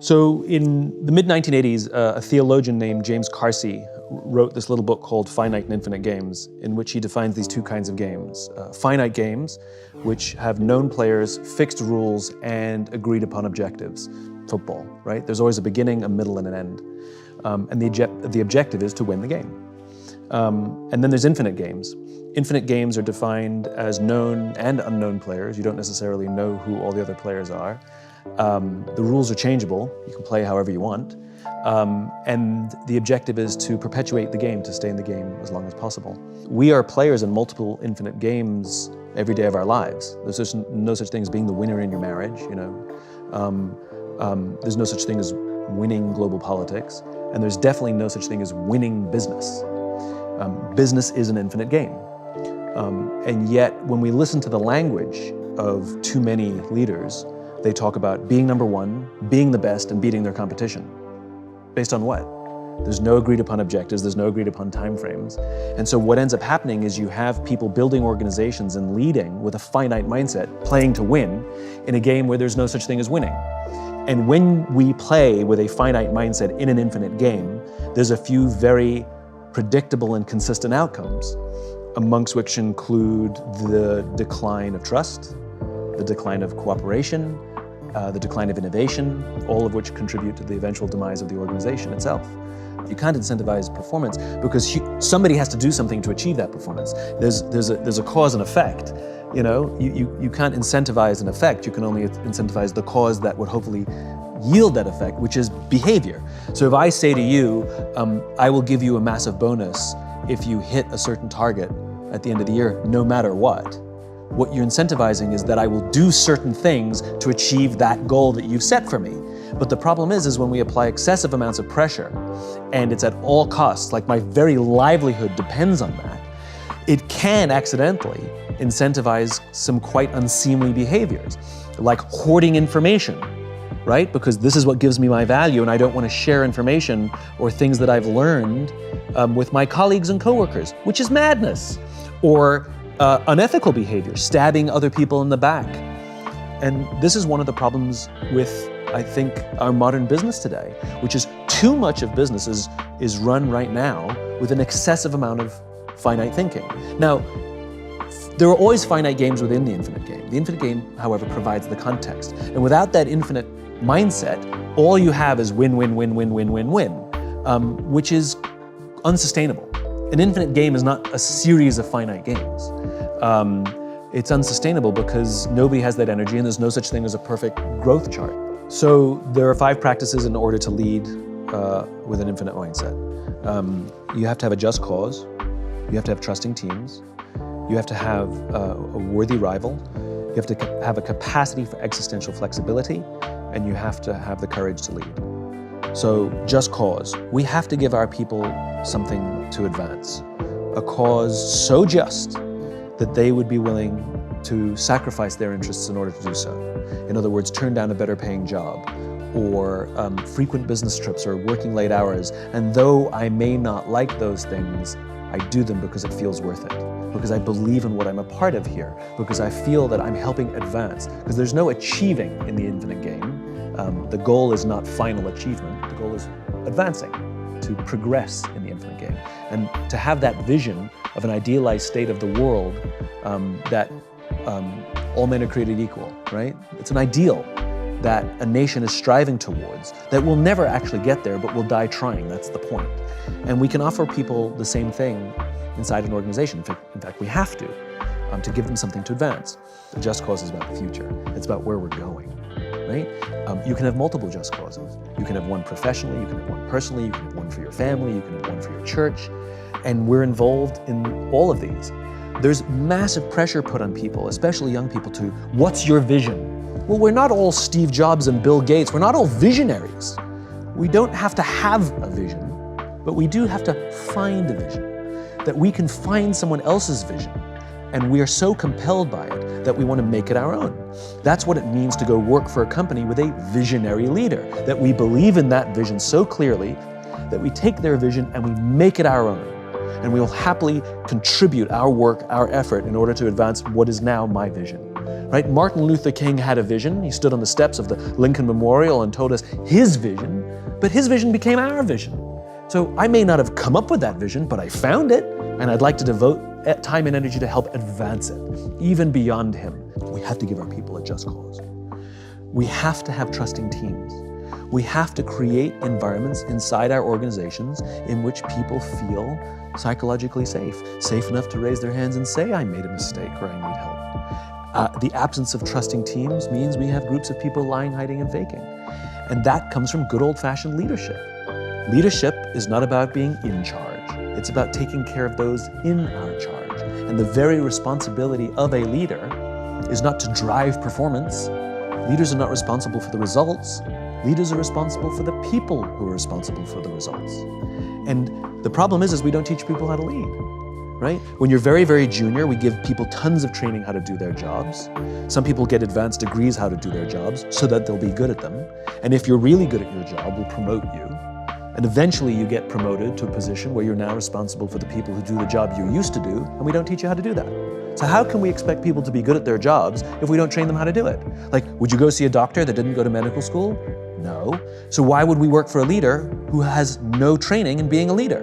So in the mid-1980s, a theologian named James Carsey wrote this little book called Finite and Infinite Games, in which he defines these two kinds of games. Finite games, which have known players, fixed rules, and agreed upon objectives. Football, right? There's always a beginning, a middle, and an end. And the objective is to win the game. And then there's infinite games. Infinite games are defined as known and unknown players. You don't necessarily know who all the other players are. The rules are changeable. You can play however you want. And the objective is to perpetuate the game, to stay in the game as long as possible. We are players in multiple infinite games every day of our lives. There's just no such thing as being the winner in your marriage, you know. There's no such thing as winning global politics. And there's definitely no such thing as winning business. Business is an infinite game. And yet, when we listen to the language of too many leaders, they talk about being number one, being the best, and beating their competition. Based on what? There's no agreed upon objectives, there's no agreed upon timeframes. And so what ends up happening is you have people building organizations and leading with a finite mindset, playing to win, in a game where there's no such thing as winning. And when we play with a finite mindset in an infinite game, there's a few very predictable and consistent outcomes, amongst which include the decline of trust, the decline of cooperation, the decline of innovation, all of which contribute to the eventual demise of the organization itself. You can't incentivize performance because somebody has to do something to achieve that performance. There's a cause and effect. You know, you can't incentivize an effect. You can only incentivize the cause that would hopefully yield that effect, which is behavior. So if I say to you, I will give you a massive bonus if you hit a certain target at the end of the year, no matter what you're incentivizing is that I will do certain things to achieve that goal that you've set for me. But the problem is when we apply excessive amounts of pressure, and it's at all costs, like my very livelihood depends on that, it can accidentally incentivize some quite unseemly behaviors, like hoarding information, right? Because this is what gives me my value, and I don't want to share information or things that I've learned with my colleagues and coworkers, which is madness. Or unethical behavior, stabbing other people in the back. And this is one of the problems with, I think, our modern business today, which is too much of business is run right now with an excessive amount of finite thinking. Now, there are always finite games within the infinite game. The infinite game, however, provides the context. And without that infinite mindset, all you have is win, win, win, win, win, win, win, which is unsustainable. An infinite game is not a series of finite games. It's unsustainable because nobody has that energy and there's no such thing as a perfect growth chart. So there are 5 practices in order to lead with an infinite mindset. You have to have a just cause. You have to have trusting teams. You have to have a worthy rival. You have to have a capacity for existential flexibility, and you have to have the courage to lead. So just cause. We have to give our people something to advance. A cause so just that they would be willing to sacrifice their interests in order to do so. In other words, turn down a better paying job, or frequent business trips, or working late hours. And though I may not like those things, I do them because it feels worth it, because I believe in what I'm a part of here, because I feel that I'm helping advance, because there's no achieving in the infinite game. The goal is not final achievement, the goal is advancing, to progress in the infinite game. And to have that vision of an idealized state of the world that all men are created equal, right? It's an ideal that a nation is striving towards that will never actually get there, but will die trying. That's the point. And we can offer people the same thing inside an organization. In fact, we have to give them something to advance. The just cause is about the future. It's about where we're going, right? You can have multiple just causes. You can have one professionally, you can have one personally, you can have one for your family, you can have one for your church. And we're involved in all of these. There's massive pressure put on people, especially young people, to what's your vision? Well, we're not all Steve Jobs and Bill Gates. We're not all visionaries. We don't have to have a vision, but we do have to find a vision, that we can find someone else's vision. And we are so compelled by it that we want to make it our own. That's what it means to go work for a company with a visionary leader, that we believe in that vision so clearly that we take their vision and we make it our own. And we will happily contribute our work, our effort, in order to advance what is now my vision. right? Martin Luther King had a vision. He stood on the steps of the Lincoln Memorial and told us his vision, but his vision became our vision. So I may not have come up with that vision, but I found it, and I'd like to devote time and energy to help advance it, even beyond him. We have to give our people a just cause. We have to have trusting teams. We have to create environments inside our organizations in which people feel psychologically safe enough to raise their hands and say, I made a mistake or I need help. The absence of trusting teams means we have groups of people lying, hiding, and faking. And that comes from good old-fashioned leadership. Leadership is not about being in charge. It's about taking care of those in our charge. And the very responsibility of a leader is not to drive performance. Leaders are not responsible for the results. Leaders are responsible for the people who are responsible for the results. And the problem is we don't teach people how to lead, right? When you're very, very junior, we give people tons of training how to do their jobs. Some people get advanced degrees how to do their jobs so that they'll be good at them. And if you're really good at your job, we'll promote you. And eventually you get promoted to a position where you're now responsible for the people who do the job you used to do, and we don't teach you how to do that. So how can we expect people to be good at their jobs if we don't train them how to do it? Like, would you go see a doctor that didn't go to medical school? No. So why would we work for a leader who has no training in being a leader?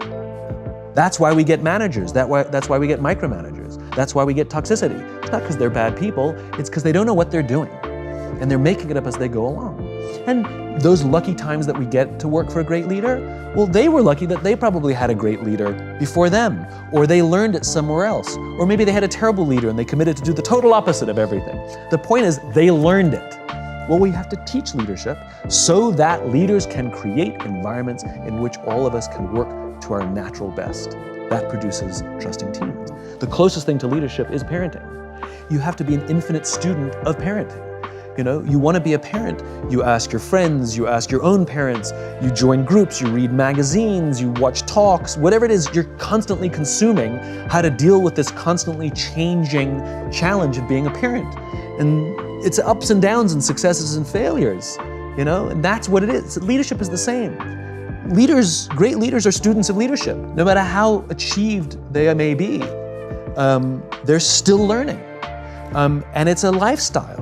That's why we get managers. That's why we get micromanagers. That's why we get toxicity. It's not because they're bad people, it's because they don't know what they're doing. And they're making it up as they go along. And those lucky times that we get to work for a great leader, well, they were lucky that they probably had a great leader before them, or they learned it somewhere else, or maybe they had a terrible leader and they committed to do the total opposite of everything. The point is, they learned it. Well, we have to teach leadership so that leaders can create environments in which all of us can work to our natural best. That produces trusting teams. The closest thing to leadership is parenting. You have to be an infinite student of parenting. You know, you want to be a parent, you ask your friends, you ask your own parents, you join groups, you read magazines, you watch talks, whatever it is, you're constantly consuming how to deal with this constantly changing challenge of being a parent. And it's ups and downs and successes and failures, you know, and that's what it is. Leadership is the same. Leaders, great leaders are students of leadership. No matter how achieved they may be, they're still learning. And it's a lifestyle.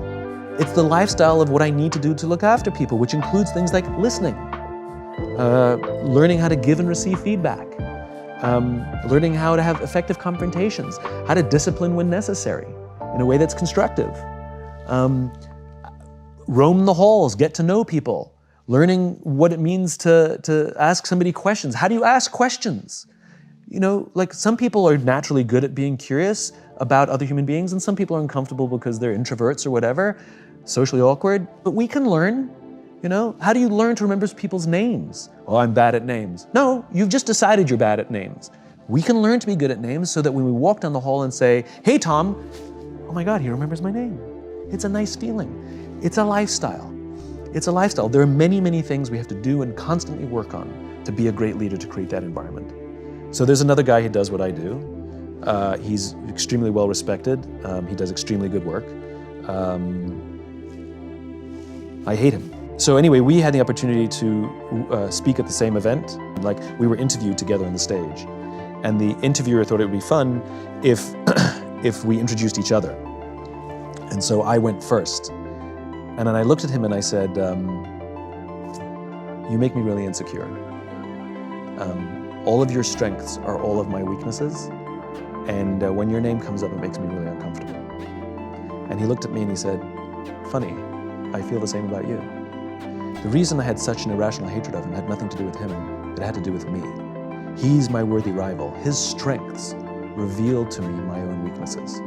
It's the lifestyle of what I need to do to look after people, which includes things like listening, learning how to give and receive feedback, learning how to have effective confrontations, how to discipline when necessary in a way that's constructive, roam the halls, get to know people, learning what it means to ask somebody questions. How do you ask questions? You know, like some people are naturally good at being curious about other human beings, and some people are uncomfortable because they're introverts or whatever, socially awkward, but we can learn, you know? How do you learn to remember people's names? Oh, I'm bad at names. No, you've just decided you're bad at names. We can learn to be good at names so that when we walk down the hall and say, hey, Tom, oh my God, he remembers my name. It's a nice feeling. It's a lifestyle. It's a lifestyle. There are many, many things we have to do and constantly work on to be a great leader to create that environment. So there's another guy who does what I do. He's extremely well respected. He does extremely good work. I hate him. So anyway, we had the opportunity to speak at the same event. Like, we were interviewed together on the stage. And the interviewer thought it would be fun if, if we introduced each other. And so I went first. And then I looked at him and I said, you make me really insecure. All of your strengths are all of my weaknesses. And when your name comes up, it makes me really uncomfortable. And he looked at me and he said, funny, I feel the same about you. The reason I had such an irrational hatred of him had nothing to do with him, it had to do with me. He's my worthy rival. His strengths revealed to me my own weaknesses.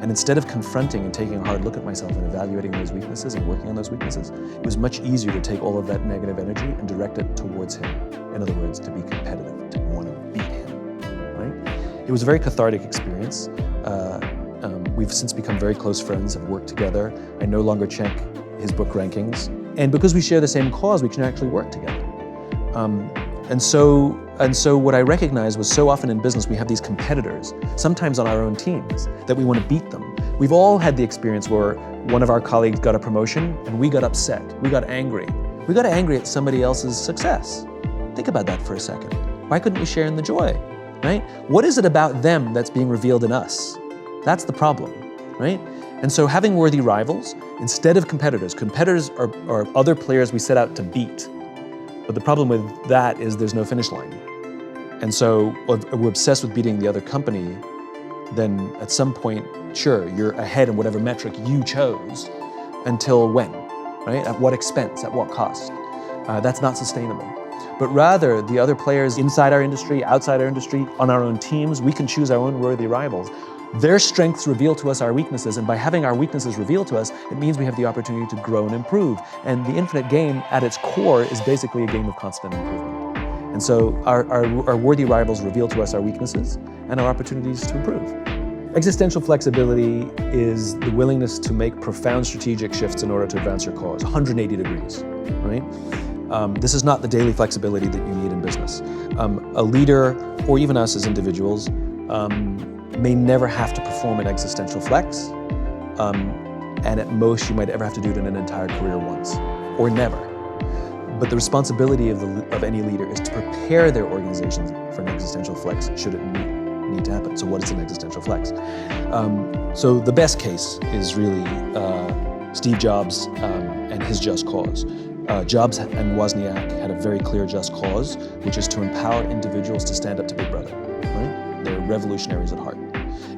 And instead of confronting and taking a hard look at myself and evaluating those weaknesses and working on those weaknesses, it was much easier to take all of that negative energy and direct it towards him. In other words, to be competitive, to want to beat him, right? It was a very cathartic experience. We've since become very close friends, have worked together. I no longer check his book rankings. And because we share the same cause, we can actually work together. And so what I recognized was so often in business, we have these competitors, sometimes on our own teams, that we want to beat them. We've all had the experience where one of our colleagues got a promotion and we got upset, we got angry. We got angry at somebody else's success. Think about that for a second. Why couldn't we share in the joy, right? What is it about them that's being revealed in us? That's the problem, right? And so having worthy rivals instead of competitors are other players we set out to beat. But the problem with that is there's no finish line. And so if we're obsessed with beating the other company, then at some point, sure, you're ahead in whatever metric you chose, until when, right? At what expense, at what cost? That's not sustainable. But rather, the other players inside our industry, outside our industry, on our own teams, we can choose our own worthy rivals. Their strengths reveal to us our weaknesses, and by having our weaknesses revealed to us, it means we have the opportunity to grow and improve. And the infinite game, at its core, is basically a game of constant improvement. And so our worthy rivals reveal to us our weaknesses and our opportunities to improve. Existential flexibility is the willingness to make profound strategic shifts in order to advance your cause, 180 degrees, right? This is not the daily flexibility that you need in business. A leader, or even us as individuals, may never have to perform an existential flex, and at most you might ever have to do it in an entire career once, or never. But the responsibility of any leader is to prepare their organization for an existential flex should it need to happen. So what is an existential flex? So the best case is really Steve Jobs and his just cause. Jobs and Wozniak had a very clear just cause, which is to empower individuals to stand up to Big Brother, right? They're revolutionaries at heart.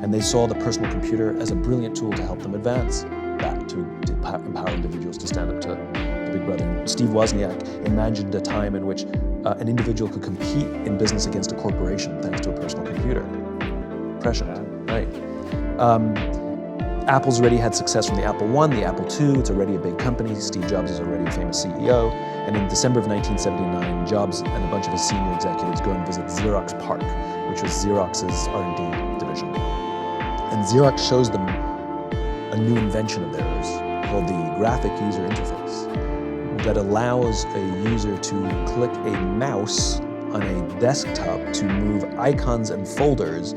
And they saw the personal computer as a brilliant tool to help them advance that, to empower individuals to stand up to Big Brother. And Steve Wozniak imagined a time in which an individual could compete in business against a corporation thanks to a personal computer. Prescient, right? Apple's already had success from the Apple I, the Apple II, it's already a big company. Steve Jobs is already a famous CEO. And in December of 1979, Jobs and a bunch of his senior executives go and visit Xerox PARC, which was Xerox's R&D division. And Xerox shows them a new invention of theirs called the graphic user interface that allows a user to click a mouse on a desktop to move icons and folders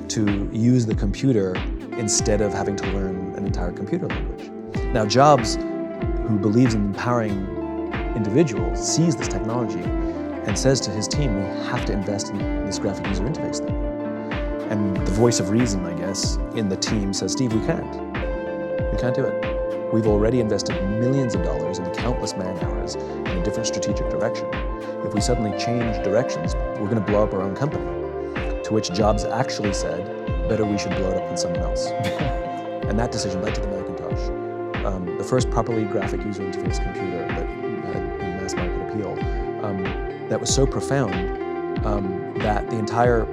to use the computer instead of having to learn an entire computer language. Now, Jobs, who believes in empowering individuals, sees this technology and says to his team, we have to invest in this graphic user interface thing. And the voice of reason, I guess, in the team says, Steve, we can't. We can't do it. We've already invested millions of dollars and countless man hours in a different strategic direction. If we suddenly change directions, we're going to blow up our own company. To which Jobs actually said, better we should blow it up than someone else. And that decision led to the Macintosh, the first properly graphic user interface computer that had mass market appeal. That was so profound that the entire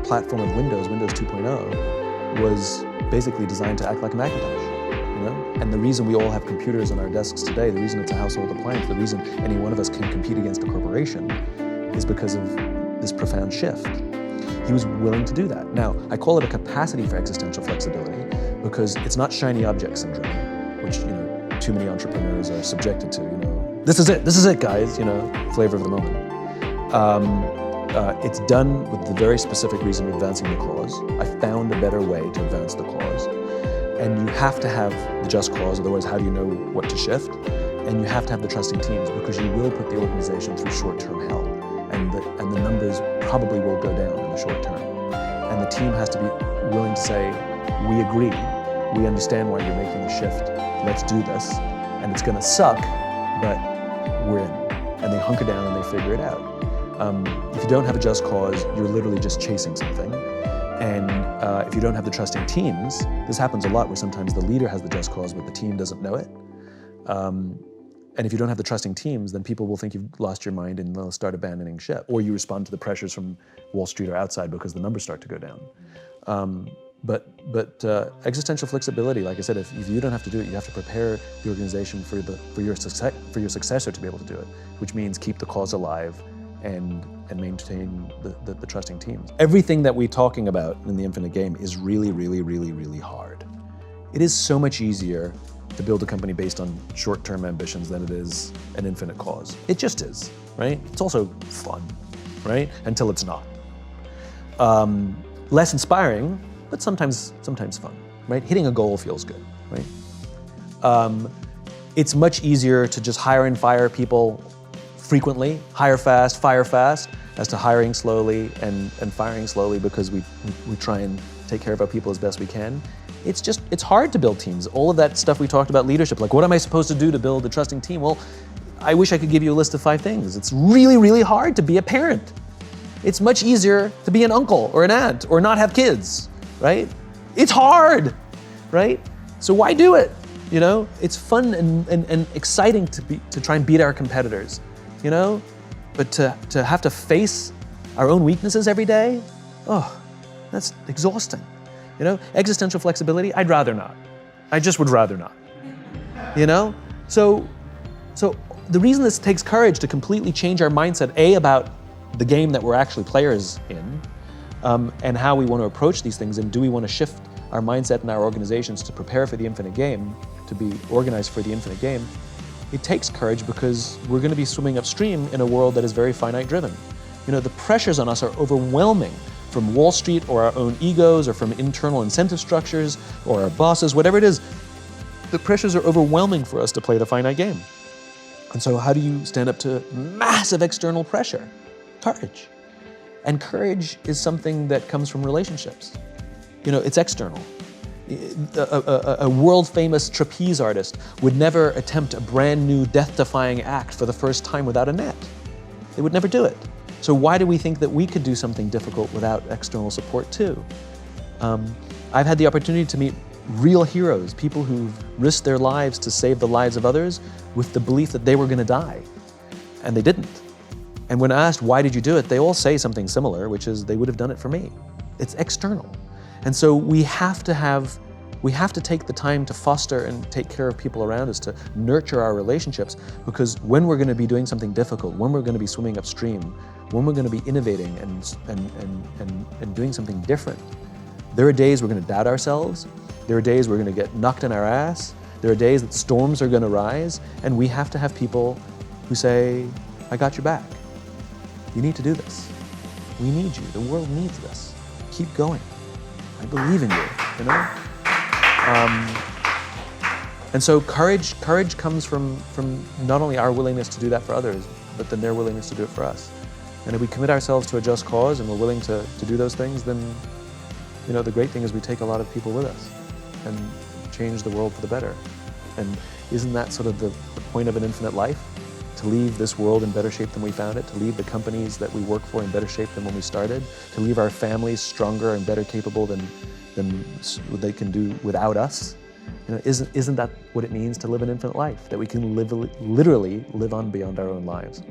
platform of Windows 2.0, was basically designed to act like a Macintosh. You know? And the reason we all have computers on our desks today, the reason it's a household appliance, the reason any one of us can compete against a corporation is because of this profound shift. He was willing to do that. Now, I call it a capacity for existential flexibility because it's not shiny object syndrome, which, too many entrepreneurs are subjected to, This is it, guys, flavor of the moment. It's done with the very specific reason of advancing the cause. I found a better way to advance the cause. And you have to have the just cause, otherwise how do you know what to shift? And you have to have the trusting teams because you will put the organization through short-term hell. And the numbers probably will go down in the short term. And the team has to be willing to say, we agree, we understand why you're making the shift, let's do this. And it's gonna suck, but we're in. And they hunker down and they figure it out. If you don't have a just cause, you're literally just chasing something. And if you don't have the trusting teams, this happens a lot where sometimes the leader has the just cause, but the team doesn't know it. And if you don't have the trusting teams, then people will think you've lost your mind and they'll start abandoning ship. Or you respond to the pressures from Wall Street or outside because the numbers start to go down. But existential flexibility, like I said, if you don't have to do it, you have to prepare the organization for your successor to be able to do it, which means keep the cause alive and maintain the trusting teams. Everything that we're talking about in the infinite game is really, really, really, really hard. It is so much easier to build a company based on short-term ambitions than it is an infinite cause. It just is, right? It's also fun, right? Until it's not. Less inspiring, but sometimes fun, right? Hitting a goal feels good, right? It's much easier to just hire and fire people frequently, hire fast, fire fast, as to hiring slowly and firing slowly because we try and take care of our people as best we can. it's hard to build teams. All of that stuff we talked about leadership, like what am I supposed to do to build a trusting team? Well, I wish I could give you a list of 5 things. It's really, really hard to be a parent. It's much easier to be an uncle or an aunt or not have kids, right? It's hard, right? So why do it? You know, it's fun and exciting to try and beat our competitors, you know? But to have to face our own weaknesses every day, oh, that's exhausting. You know, existential flexibility, I'd rather not. I just would rather not. You know? So the reason this takes courage to completely change our mindset, A, about the game that we're actually players in, and how we want to approach these things, and do we want to shift our mindset and our organizations to prepare for the infinite game, to be organized for the infinite game, it takes courage because we're going to be swimming upstream in a world that is very finite driven. You know, the pressures on us are overwhelming from Wall Street or our own egos or from internal incentive structures or our bosses, whatever it is. The pressures are overwhelming for us to play the finite game. And so how do you stand up to massive external pressure? Courage. And courage is something that comes from relationships. You know, it's external. A world-famous trapeze artist would never attempt a brand new death-defying act for the first time without a net. They would never do it. So why do we think that we could do something difficult without external support too? I've had the opportunity to meet real heroes, people who've risked their lives to save the lives of others with the belief that they were going to die, and they didn't. And when asked, why did you do it? They all say something similar, which is they would have done it for me. It's external. And so we have to take the time to foster and take care of people around us, to nurture our relationships, because when we're going to be doing something difficult, when we're going to be swimming upstream, when we're going to be innovating and doing something different, there are days we're going to doubt ourselves. There are days we're going to get knocked in our ass. There are days that storms are going to rise, and we have to have people who say, I got your back. You need to do this. We need you. The world needs this. Keep going. I believe in you, you know? And so courage comes from not only our willingness to do that for others, but then their willingness to do it for us. And if we commit ourselves to a just cause and we're willing to do those things, then, you know, the great thing is we take a lot of people with us and change the world for the better. And isn't that sort of the point of an infinite life? To leave this world in better shape than we found it, to leave the companies that we work for in better shape than when we started, to leave our families stronger and better capable than they can do without us. You know, isn't that what it means to live an infinite life? That we can literally live on beyond our own lives.